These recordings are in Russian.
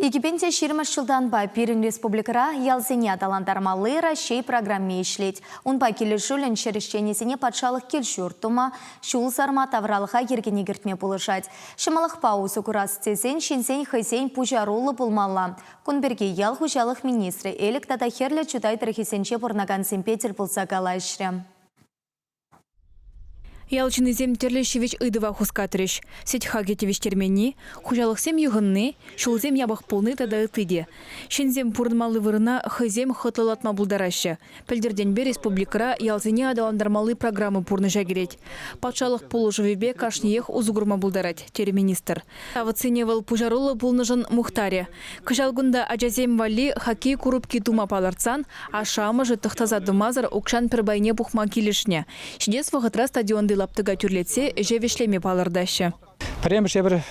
Египенте 20 жылдан ба Пирин республикара ялзене аталандармалы Рашей программе ишлет. Он па келешулен шерещенесіне патшалық келшуртума, шул сарма тавралыға ергене кертме болышать. Шымалық паузу курас тезен, шенсен хайсен пужарулы болмалла. Кунберге ял хужалық министрі элік татахерлі чутай трахисенче борнаган симпетель болса галайшрям. Ялчынызем терлешевич ыдыва хускатрыш. Сеть хагетевич термени, хужалықсем юғынны, шулзем ябақ полны тада ытыде. Шензем пурнмалы вырына хызем хытлылатма булдарашы. Пельдерден бе республикара ялзене адаландармалы программы пурны жагерет. Патшалық полужывебе кашниех узугурма булдарать, тері министр. Авыценевал пужарулы пулныжын мухтаре. Кыжалгунда аджазем вали хоккей курупки тума паларцан, а шамы же тахтазадымазар укшан пербайне пухма килишне. Шидес вағытра стадионды лаптыга тюрлетсе, жевешлеме палырдашы. Прямо шебір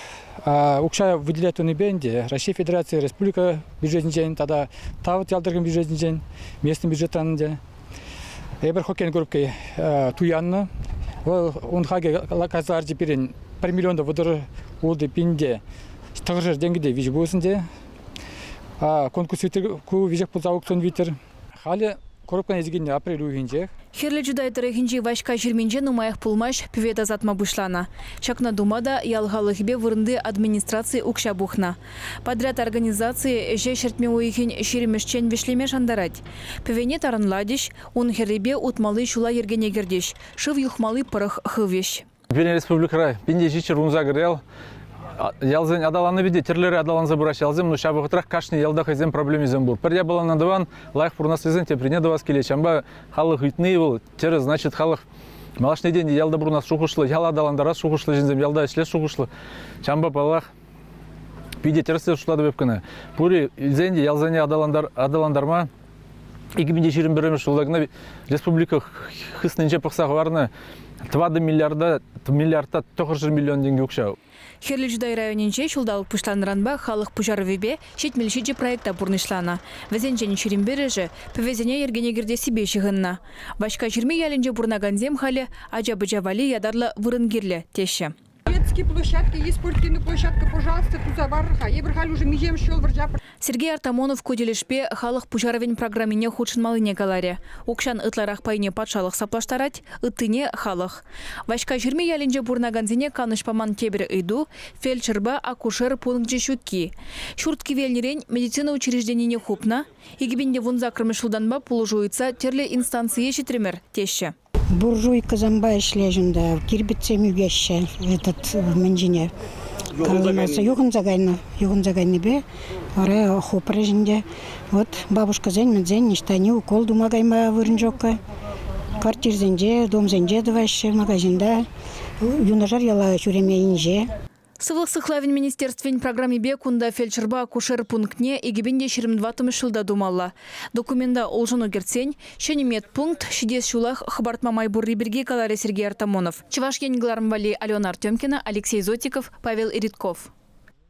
укша выделять он и бенде. Россия Федерация, Республика бюджетный день, тогда тават ялдырган бюджетный день, местный бюджетный день. Эбір хоккейн группкой туянны. Он хаге казар теперь 1 миллион выдыр улды пинде. Тағыржыр денгіде виж болсынде. Конкурс витер, ку вижек пулза аукцион витер. Хали коррупкан езгенне апрель уйынжек. Херлі жүдайтыры хинжи вашка жүрменже нумаях пулмаш пивет азатма бушлана. Чакна думада ялғалығыбе вырынды администрации укша бухна. Подряд организации же шертме уйхин шеремешчен вешлеме шандарать. Пивене таранладиш, он херлебе утмалы шула ергене гердеш. Шыв юхмалы пырых хывеш. Пирин республикара пинде жичер унза грел. Ялзен адаланы биде терлері адаланза бураш ялзем, но шабы ғытрах кашни ялдах изем проблемизем бур. Перде была надаван, лайх пурнас изен те прине давас келе. Чамба халық үйтней был, тері, значит, халық малашный день ялда бурнас шухушлы, ял адаландарас шухушлы жинзем, ялда ишлес шухушлы. Чамба палах биде терсі шушлады бепкіні. Пури изенде ялзене адаландарма 2021 жылдагына республика хыснынче пықсақ варны 2 миллиарда 900 миллион деньги укшау. Херлі жүдай районенче шулдалық пуштанранба халық пужарвебе шетмелшеде проекта бурнышлана. Везен және шерембережі пөвезене ергенегерде себе шығынна. Башка жүрме ялінже бурнаганзем халі ажабы вали ядарлы вырынгерлі теші. Детские площадки, есть спортивная площадка, пожалуйста, туда барха. Я брахали уже мизем шел в Рджапа. Сергей Артамонов көделешпе халық пужаровен программине худшынмалыне галаре. Укшан ытларах пайне патшалық саплаштарать, ыттыне халық. Вашка жүрме ялінже бурнаганзине канышпаман тебір ыйду, фельдшерба акушер пунктже шутки. Шуртки велнерен медицина учрежденине хупна, егібенде вунза кірмішылданба пулужуйца терлі инстанции шетремер теші. Буржуйка замба ишлежинда, кирбитцем югеща, этот менжине. Югын загайны бе, ора хопрежинде. Вот бабушка зен, медзен, ништани укол думагайма вырнжока. Квартир зенде, дом зенде давайше, магазинда. Юнажар яла чуреме инже. Сывық сықлавин министерствен программе бе кунда фельдшерба акушер пунктне егебенде 22 жылда думалла. Документа олжыну керцен, шенемет пункт шидес шулах хабартма майбурри берге каларе Сергей Артамонов. Чувашген Глармвали, Алена Артемкина, Алексей Зотиков, Павел Иритков.